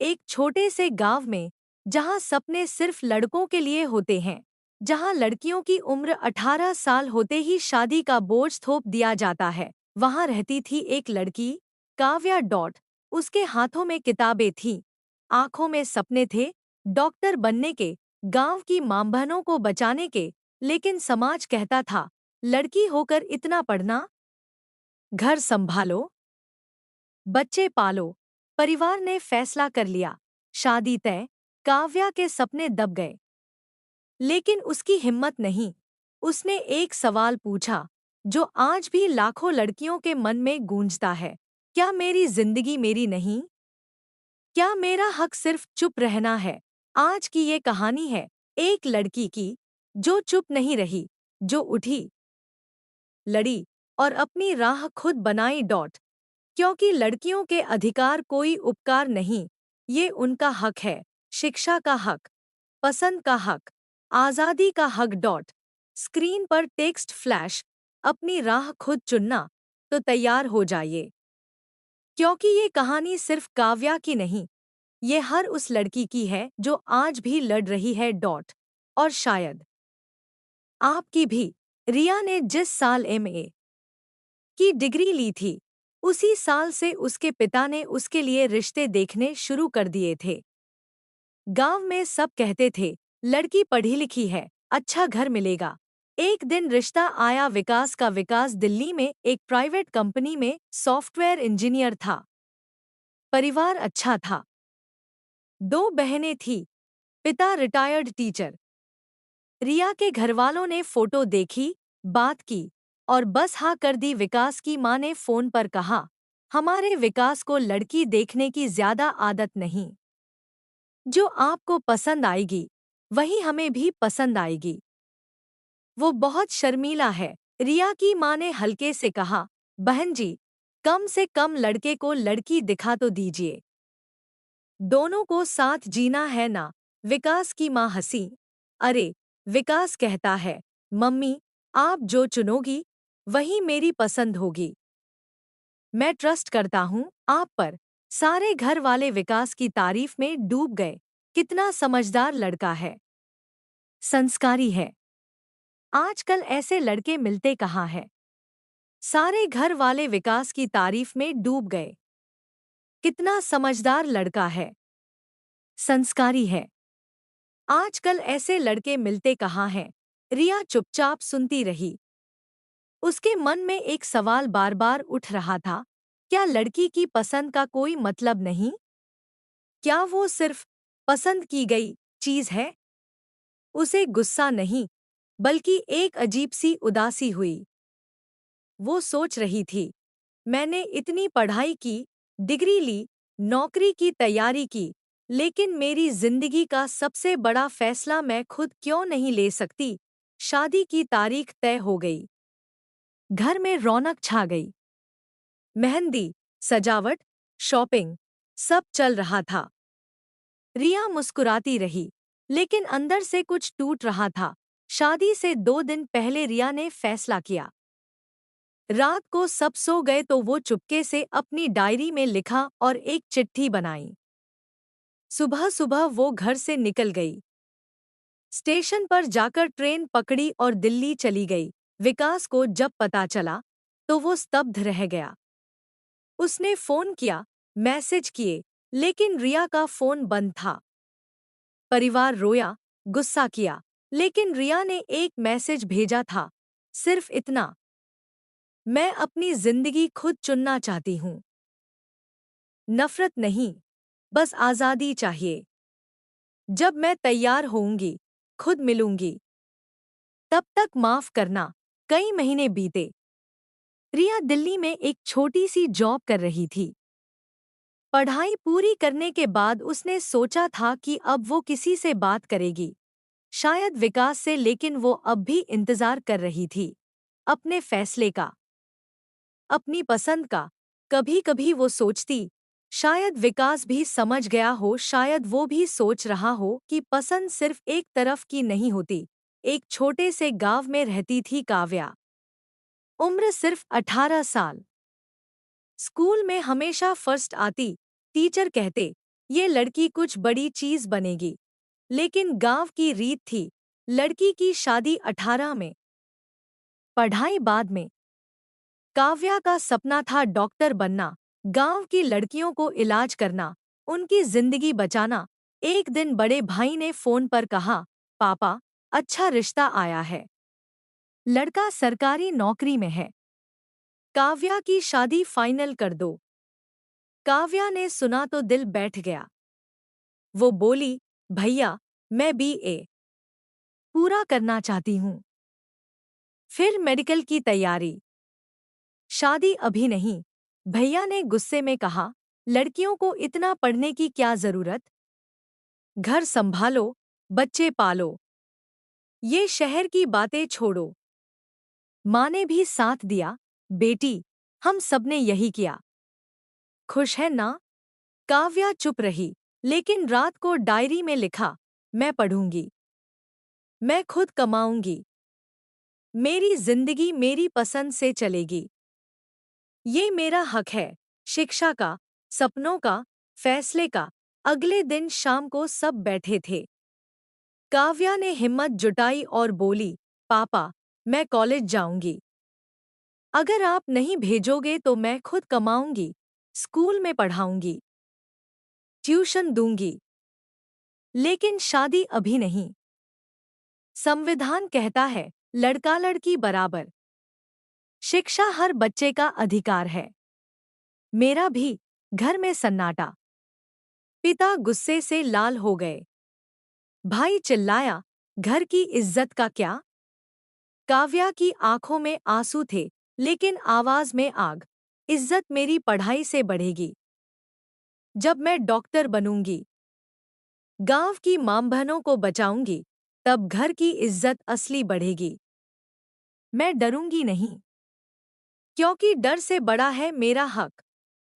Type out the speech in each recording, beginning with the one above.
एक छोटे से गांव में, जहां सपने सिर्फ लड़कों के लिए होते हैं, जहां लड़कियों की उम्र 18 साल होते ही शादी का बोझ थोप दिया जाता है, वहां रहती थी एक लड़की, काव्या डॉट। उसके हाथों में किताबें थीं, आंखों में सपने थे, डॉक्टर बनने के, गांव की मां बहनों को बचाने के। लेकिन समाज कहता था, लड़की होकर इतना पढ़ना, घर संभालो, बच्चे पालो। परिवार ने फैसला कर लिया, शादी तय। काव्या के सपने दब गए, लेकिन उसकी हिम्मत नहीं। उसने एक सवाल पूछा, जो आज भी लाखों लड़कियों के मन में गूंजता है, क्या मेरी जिंदगी मेरी नहीं? क्या मेरा हक सिर्फ चुप रहना है? आज की ये कहानी है एक लड़की की, जो चुप नहीं रही, जो उठी, लड़ी और अपनी राह खुद बनाई डॉट। क्योंकि लड़कियों के अधिकार कोई उपकार नहीं, ये उनका हक है। शिक्षा का हक, पसंद का हक, आज़ादी का हक डॉट। स्क्रीन पर टेक्स्ट फ्लैश, अपनी राह खुद चुनना। तो तैयार हो जाइए, क्योंकि ये कहानी सिर्फ काव्या की नहीं, ये हर उस लड़की की है जो आज भी लड़ रही है डॉट। और शायद आपकी भी। रिया ने जिस साल एमए की डिग्री ली थी, उसी साल से उसके पिता ने उसके लिए रिश्ते देखने शुरू कर दिए थे। गांव में सब कहते थे, लड़की पढ़ी लिखी है, अच्छा घर मिलेगा। एक दिन रिश्ता आया विकास का। विकास दिल्ली में एक प्राइवेट कंपनी में सॉफ्टवेयर इंजीनियर था। परिवार अच्छा था, दो बहनें थीं, पिता रिटायर्ड टीचर। रिया के घरवालों ने फोटो देखी, बात की और बस हाँ कर दी। विकास की मां ने फोन पर कहा, हमारे विकास को लड़की देखने की ज्यादा आदत नहीं, जो आपको पसंद आएगी वही हमें भी पसंद आएगी। वो बहुत शर्मीला है। रिया की मां ने हल्के से कहा, बहन जी, कम से कम लड़के को लड़की दिखा तो दीजिए, दोनों को साथ जीना है ना। विकास की मां हंसी। अरे, विकास कहता है, मम्मी, आप जो चुनोगी वही मेरी पसंद होगी। मैं ट्रस्ट करता हूँ आप पर। सारे घर वाले विकास की तारीफ में डूब गए। कितना समझदार लड़का है, संस्कारी है। आजकल ऐसे लड़के मिलते कहाँ हैं? सारे घर वाले विकास की तारीफ में डूब गए। कितना समझदार लड़का है, संस्कारी है। आजकल ऐसे लड़के मिलते कहाँ हैं? रिया चुपचाप सुनती रही। उसके मन में एक सवाल बार बार उठ रहा था, क्या लड़की की पसंद का कोई मतलब नहीं? क्या वो सिर्फ पसंद की गई चीज है? उसे गुस्सा नहीं, बल्कि एक अजीब सी उदासी हुई। वो सोच रही थी, मैंने इतनी पढ़ाई की, डिग्री ली, नौकरी की तैयारी की, लेकिन मेरी जिंदगी का सबसे बड़ा फैसला मैं खुद क्यों नहीं ले सकती? शादी की तारीख तय हो गई। घर में रौनक छा गई। मेहंदी, सजावट, शॉपिंग, सब चल रहा था। रिया मुस्कुराती रही, लेकिन अंदर से कुछ टूट रहा था। शादी से 2 दिन पहले रिया ने फैसला किया। रात को सब सो गए तो वो चुपके से अपनी डायरी में लिखा और एक चिट्ठी बनाई। सुबह सुबह वो घर से निकल गई। स्टेशन पर जाकर ट्रेन पकड़ी और दिल्ली चली गई। विकास को जब पता चला, तो वो स्तब्ध रह गया। उसने फोन किया, मैसेज किए, लेकिन रिया का फोन बंद था। परिवार रोया, गुस्सा किया, लेकिन रिया ने एक मैसेज भेजा था, सिर्फ इतना, मैं अपनी जिंदगी खुद चुनना चाहती हूँ। नफरत नहीं, बस आज़ादी चाहिए। जब मैं तैयार होऊंगी, खुद मिलूंगी। तब तक माफ करना। कई महीने बीते। रिया दिल्ली में एक छोटी सी जॉब कर रही थी। पढ़ाई पूरी करने के बाद उसने सोचा था कि अब वो किसी से बात करेगी, शायद विकास से, लेकिन वो अब भी इंतजार कर रही थी, अपने फैसले का, अपनी पसंद का। कभी कभी वो सोचती, शायद विकास भी समझ गया हो, शायद वो भी सोच रहा हो कि पसंद सिर्फ एक तरफ की नहीं होती। एक छोटे से गांव में रहती थी काव्या। उम्र सिर्फ 18 साल। स्कूल में हमेशा फर्स्ट आती, टीचर कहते, ये लड़की कुछ बड़ी चीज बनेगी। लेकिन गांव की रीत थी, लड़की की शादी 18 में, पढ़ाई बाद में। काव्या का सपना था डॉक्टर बनना, गांव की लड़कियों को इलाज करना, उनकी जिंदगी बचाना। एक दिन बड़े भाई ने फोन पर कहा, पापा, अच्छा रिश्ता आया है, लड़का सरकारी नौकरी में है, काव्या की शादी फाइनल कर दो। काव्या ने सुना तो दिल बैठ गया। वो बोली, भैया, मैं बीए पूरा करना चाहती हूँ, फिर मेडिकल की तैयारी, शादी अभी नहीं। भैया ने गुस्से में कहा, लड़कियों को इतना पढ़ने की क्या जरूरत, घर संभालो, बच्चे पालो, ये शहर की बातें छोड़ो। माँ ने भी साथ दिया, बेटी, हम सबने यही किया, खुश है ना। काव्या चुप रही, लेकिन रात को डायरी में लिखा, मैं पढ़ूंगी, मैं खुद कमाऊंगी, मेरी जिंदगी मेरी पसंद से चलेगी, ये मेरा हक है, शिक्षा का, सपनों का, फैसले का। अगले दिन शाम को सब बैठे थे। काव्या ने हिम्मत जुटाई और बोली, पापा, मैं कॉलेज जाऊंगी, अगर आप नहीं भेजोगे तो मैं खुद कमाऊंगी, स्कूल में पढ़ाऊंगी, ट्यूशन दूंगी, लेकिन शादी अभी नहीं। संविधान कहता है, लड़का लड़की बराबर, शिक्षा हर बच्चे का अधिकार है। मेरा भी। घर में सन्नाटा। पिता गुस्से से लाल हो गए। भाई चिल्लाया, घर की इज्जत का क्या। काव्या की आंखों में आंसू थे, लेकिन आवाज में आग, इज्जत मेरी पढ़ाई से बढ़ेगी, जब मैं डॉक्टर बनूंगी, गांव की मां बहनों को बचाऊंगी, तब घर की इज्जत असली बढ़ेगी। मैं डरूंगी नहीं, क्योंकि डर से बड़ा है मेरा हक।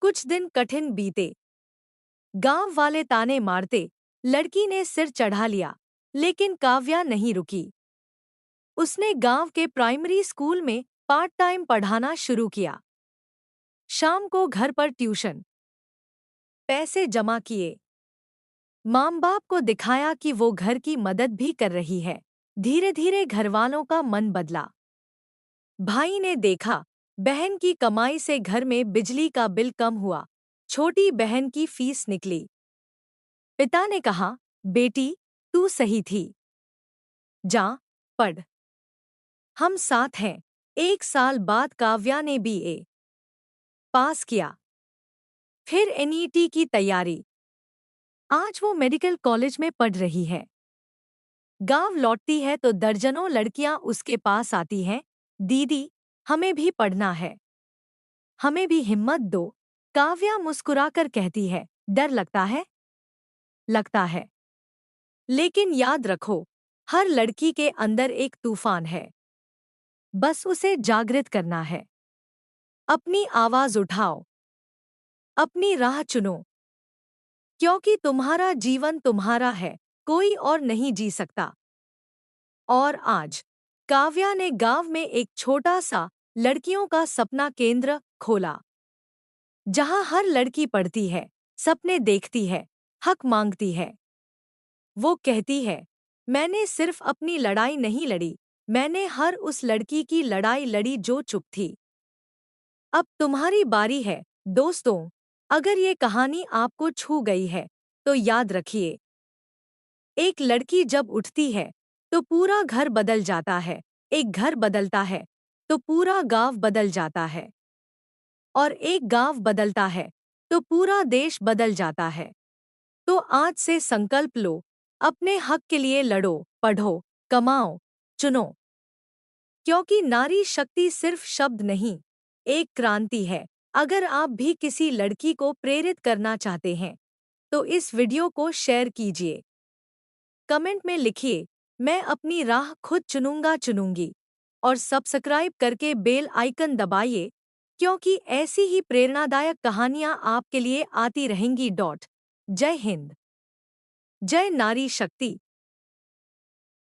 कुछ दिन कठिन बीते, गांव वाले ताने मारते, लड़की ने सिर चढ़ा लिया, लेकिन काव्या नहीं रुकी। उसने गांव के प्राइमरी स्कूल में पार्ट टाइम पढ़ाना शुरू किया। शाम को घर पर ट्यूशन, पैसे जमा किए, माँ बाप को दिखाया कि वो घर की मदद भी कर रही है। धीरे धीरे घरवालों का मन बदला। भाई ने देखा, बहन की कमाई से घर में बिजली का बिल कम हुआ, छोटी बहन की फीस निकली। पिता ने कहा, बेटी, तू सही थी, जा, पढ़, हम साथ हैं। 1 साल बाद काव्या ने बीए पास किया, फिर एनईटी की तैयारी। आज वो मेडिकल कॉलेज में पढ़ रही है। गांव लौटती है तो दर्जनों लड़कियां उसके पास आती हैं, दीदी, हमें भी पढ़ना है, हमें भी हिम्मत दो। काव्या मुस्कुराकर कहती है, डर लगता है, लगता है, लेकिन याद रखो, हर लड़की के अंदर एक तूफान है, बस उसे जागृत करना है। अपनी आवाज उठाओ, अपनी राह चुनो, क्योंकि तुम्हारा जीवन तुम्हारा है, कोई और नहीं जी सकता। और आज काव्या ने गांव में एक छोटा सा लड़कियों का सपना केंद्र खोला, जहां हर लड़की पढ़ती है, सपने देखती है, हक मांगती है। वो कहती है, मैंने सिर्फ अपनी लड़ाई नहीं लड़ी, मैंने हर उस लड़की की लड़ाई लड़ी जो चुप थी। अब तुम्हारी बारी है, दोस्तों। अगर ये कहानी आपको छू गई है, तो याद रखिए, एक लड़की जब उठती है, तो पूरा घर बदल जाता है। एक घर बदलता है, तो पूरा गांव बदल जाता है। और एक गांव बदलता है, तो पूरा देश बदल जाता है। तो आज से संकल्प लो, अपने हक के लिए लड़ो, पढ़ो, कमाओ, चुनो। क्योंकि नारी शक्ति सिर्फ शब्द नहीं, एक क्रांति है। अगर आप भी किसी लड़की को प्रेरित करना चाहते हैं, तो इस वीडियो को शेयर कीजिए। कमेंट में लिखिए, मैं अपनी राह खुद चुनूंगा, चुनूंगी। और सब्सक्राइब करके बेल आइकन दबाइए, क्योंकि ऐसी ही प्रेरणादायक कहानियां आपके लिए आती रहेंगी। जय हिंद, जय नारी शक्ति।